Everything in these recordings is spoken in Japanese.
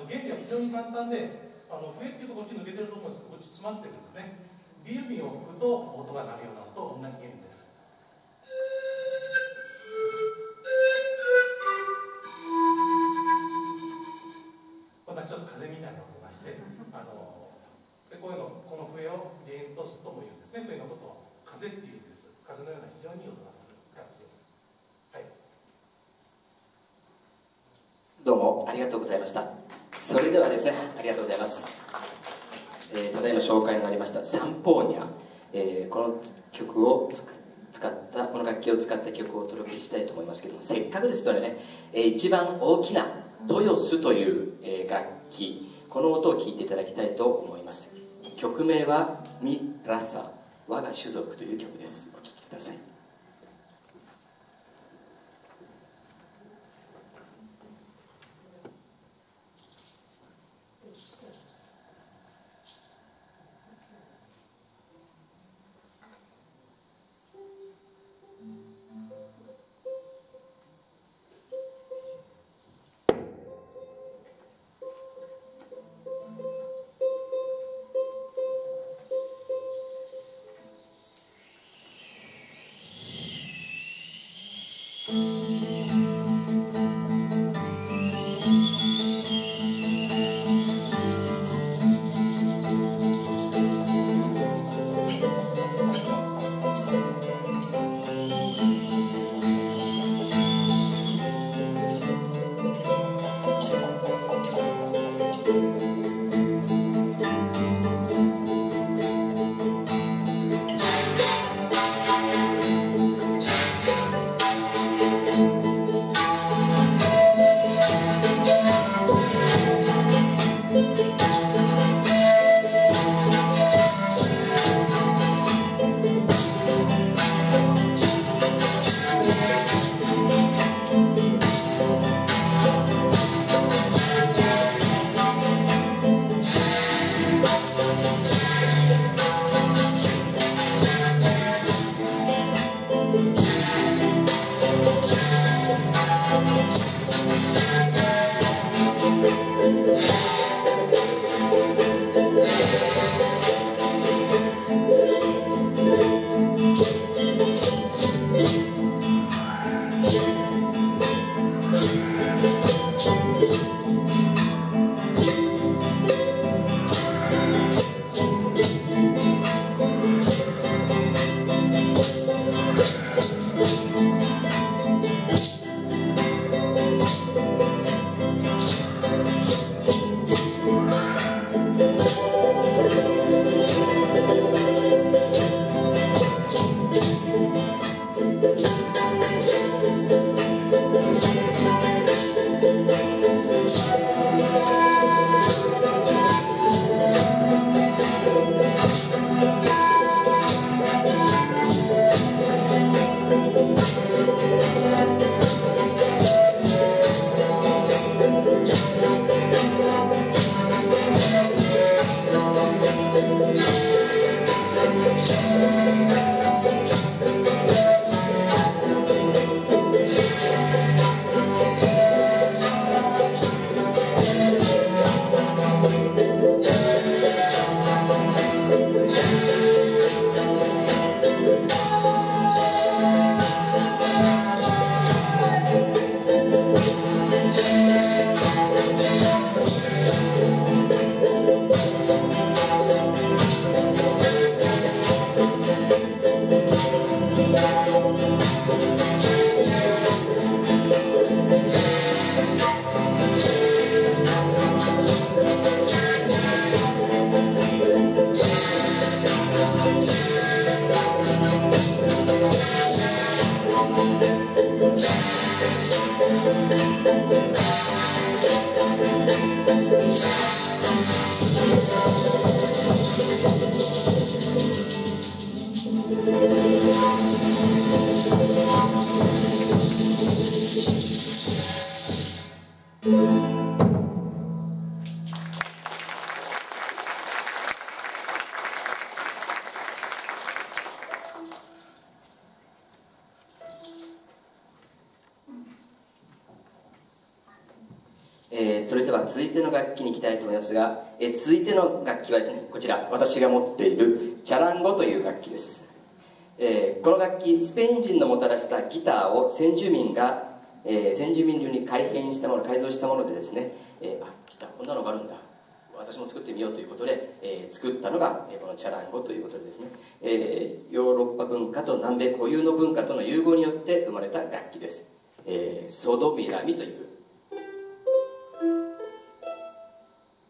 原理は非常に簡単で、笛っていうとこっち抜けてると思うんですけど、こっち詰まってるんですね。ビール瓶を吹くと音が鳴るようなのと同じ原理です。こんなちょっと風みたいな音がして、でこういうの、この笛をレイントスとも言うんですね。笛のことを風っていうんです。風のような非常にいい音がする楽器です。はい。どうもありがとうございました。それではですね、ありがとうございます。ただいま紹介がありましたサンポーニャ、この曲を使ったこの楽器を使った曲をお届けしたいと思いますけども、せっかくですのでね、一番大きなトヨスという、楽器、この音を聴いていただきたいと思います。曲名はミラサ、我が種族という曲です。お聴きください。それでは続いての楽器に行きたいと思いますが、続いての楽器はですね、こちら私が持っているチャランゴという楽器です。この楽器、スペイン人のもたらしたギターを先住民流に改造したものでですね、ギターこんなのがあるんだ、私も作ってみようということで、作ったのが、このチャランゴということでですね、ヨーロッパ文化と南米固有の文化との融合によって生まれた楽器です。ソドミラミという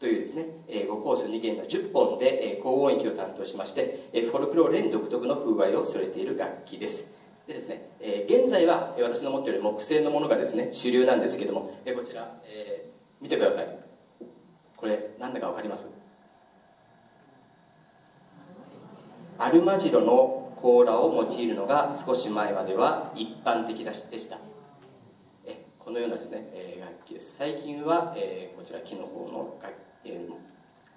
ですね、5コース2弦の10本で高音域を担当しまして、フォルクローレに独特の風合いを添えている楽器です。でですね、現在は私の持っている木製のものがですね主流なんですけども、こちら、見てください。これ何だか分かります？アルマジロの甲羅を用いるのが少し前までは一般的でした。このようなですね、楽器です。最近は、こちら木の方の楽器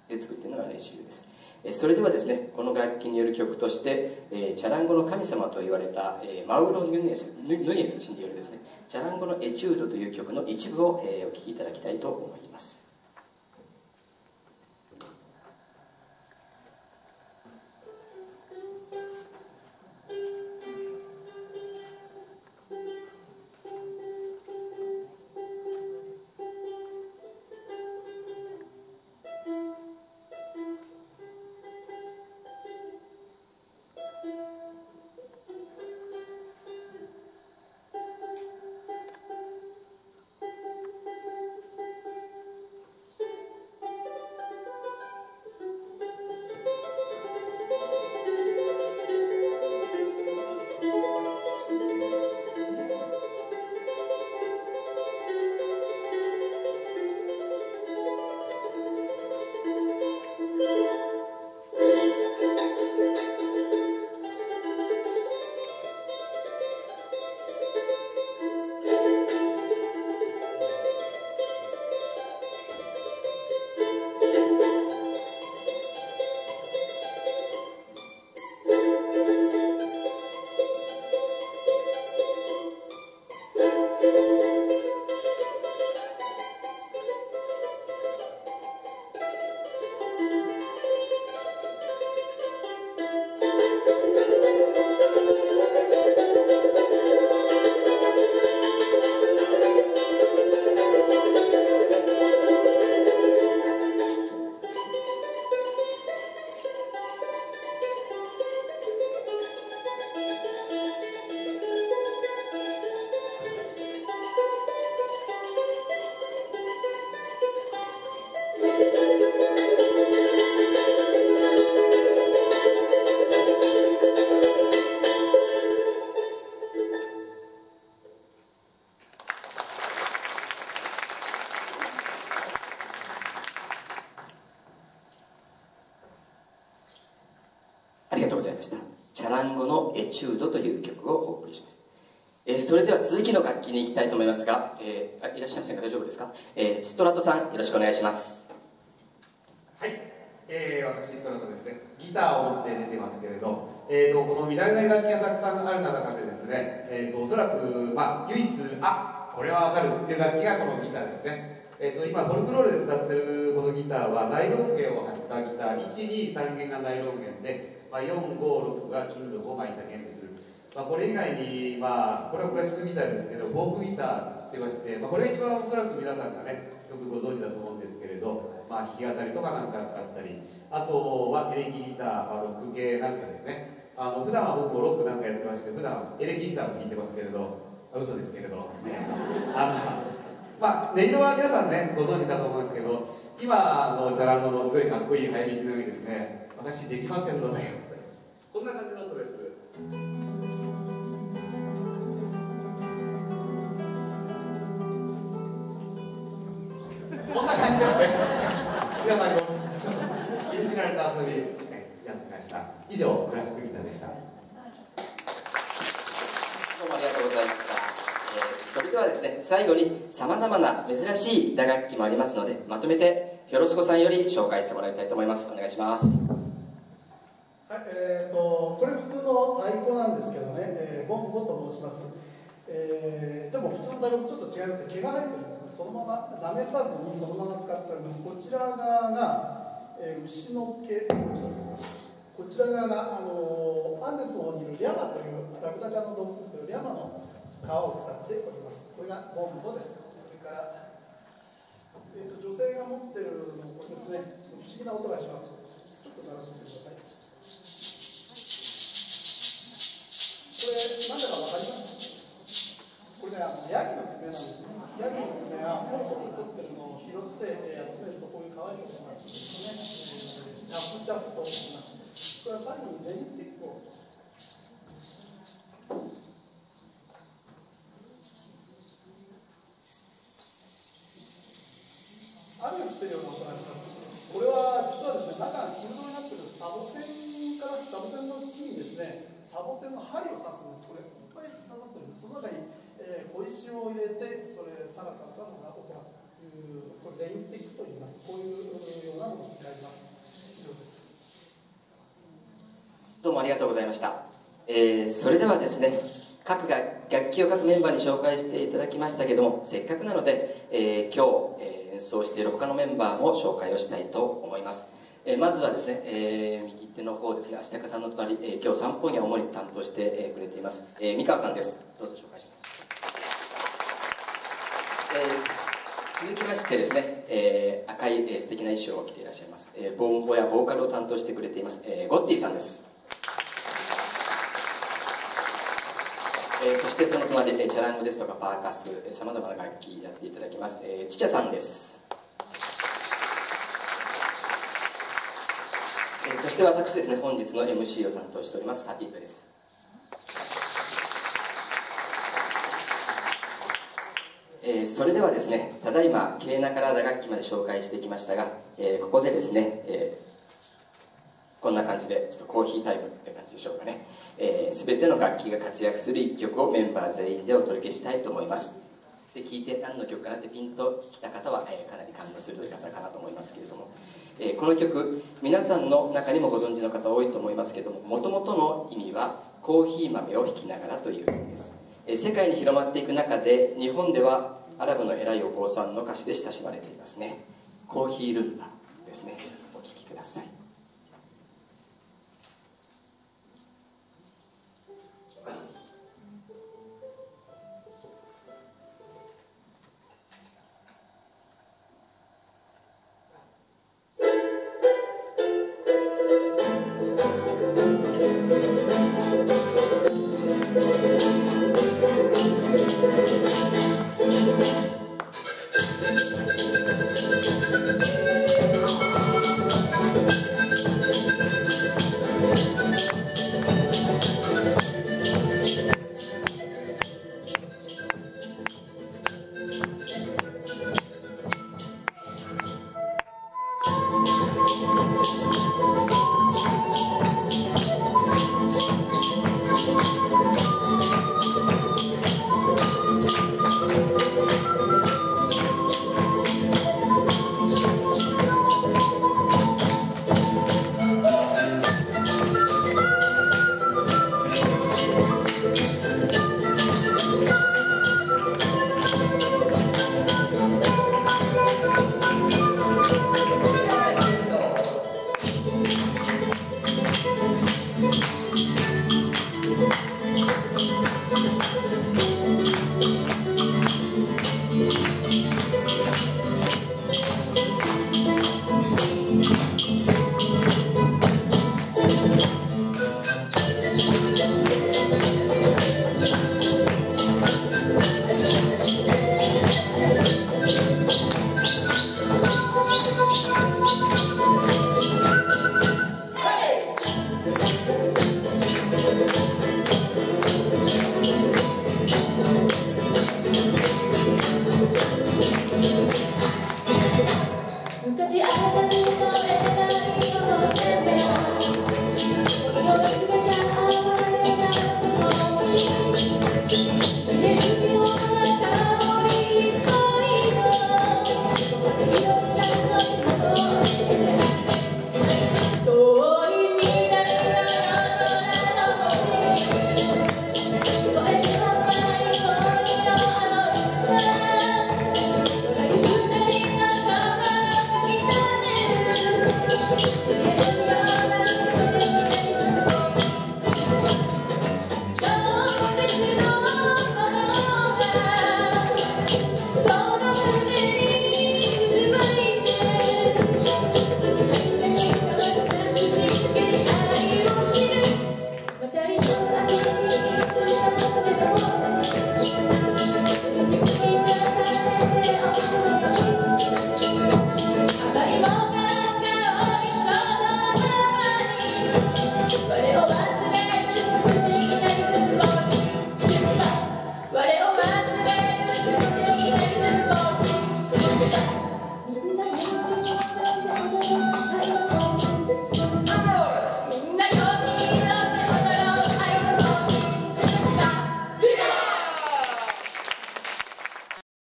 で作っているのが主流です。それではですね、この楽器による曲として、チャランゴの神様と言われた、マウロ・ヌニエス氏によるですね、チャランゴのエチュードという曲の一部を、お聴きいただきたいと思います。ありがとうございました。チャランゴのエチュードという曲をお送りします。それでは続きの楽器に行きたいと思いますが、いらっしゃいませんか？大丈夫ですか？ストラトさん、よろしくお願いします。はい、私ストラトですね。ギターを持って出てますけれど、この乱れない楽器がたくさんある中でですね、おそらく、唯一これはわかるっていう楽器がこのギターですね。今フォルクローレで使ってるこのギターはナイロン弦を張ったギター、1、2、3弦がナイロン弦で、4、5、6が金属を巻いた弦です。これ以外に、これはクラシックギターですけど、フォークギターって言いまして、これが一番おそらく皆さんがね、よくご存知だと思うんですけれど、弾き語りとかなんか使ったり、あとはエレキギター、ロック系なんかですね。普段は僕もロックなんかやってまして、普段エレキギターも弾いてますけれど、嘘ですけれど、音色は皆さんね、ご存知かと思うんですけど、今のチャランゴのすごいかっこいい早弾きのようにですね、私できませんので、こんな感じの音です。こんな感じですね。皆さんに禁じられた遊びやってきました。以上、クラシックギターでした。どうもありがとうございました。それではですね、最後にさまざまな珍しい打楽器もありますので、まとめてヒョロスコさんより紹介してもらいたいと思います。お願いします。はい、これ普通の太鼓なんですけどね、ボフボと申します。でも普通の太鼓とちょっと違いますね。毛が入ってるんですね、そのままなめさずにそのまま使っております。こちら側が、牛の毛、こちら側がアンデスの方にいるリャマというラクダ科の動物ですけど、リャマの皮を使っております。これがボンボです。それから、女性が持っているのこれですね、不思議な音がします。ちょっと鳴らしてみてください。これ何だか分かりますか？これね、ヤギの爪なんですね。ヤギの爪がポンポン取ってるのを拾って、集めるとこういう可愛いことになるんですね。チャプチャスと言います。これは最後にレインスティックを雨が降ってるような音がします。これは実はですね、中が黄色になっているサボテンからサボテンの木にですね、サボテンの針を刺すんです。これいっぱい刺さってるんです。その中に、小石を入れて、それサラサラサラが音がするという、これレインスティックと言います。こういうようなものを使います。どうもありがとうございました。それではですね、各楽器を各メンバーに紹介していただきましたけども、せっかくなので、今日、演奏している他のメンバーも紹介をしたいと思います。まずはですね、右手の方ですね、足高さんの隣、今日三本に主に担当して、くれています、三川さんです。どうぞ紹介します。続きましてですね、赤い、素敵な衣装を着ていらっしゃいます、ボンボやボーカルを担当してくれています、ゴッティさんです。そしてその隣、チャラングですとかパーカス、さまざまな楽器やっていただきます、ちちゃさんです。そして私ですね、本日の MC を担当しておりますサピートです。それではですね、ただいまケーナから打楽器まで紹介してきましたが、ここでですね、こんな感じでちょっとコーヒータイムって感じでしょうかね。全ての楽器が活躍する一曲をメンバー全員でお届けしたいと思います。で聴いて何の曲かなってピンときた方は、かなり感動する方かなと思いますけれども、この曲皆さんの中にもご存知の方多いと思いますけれども、もともとの意味はコーヒー豆をひきながらという意味です。世界に広まっていく中で日本ではアラブの偉いお坊さんの歌詞で親しまれていますね。コーヒールンバですね。お聴きください。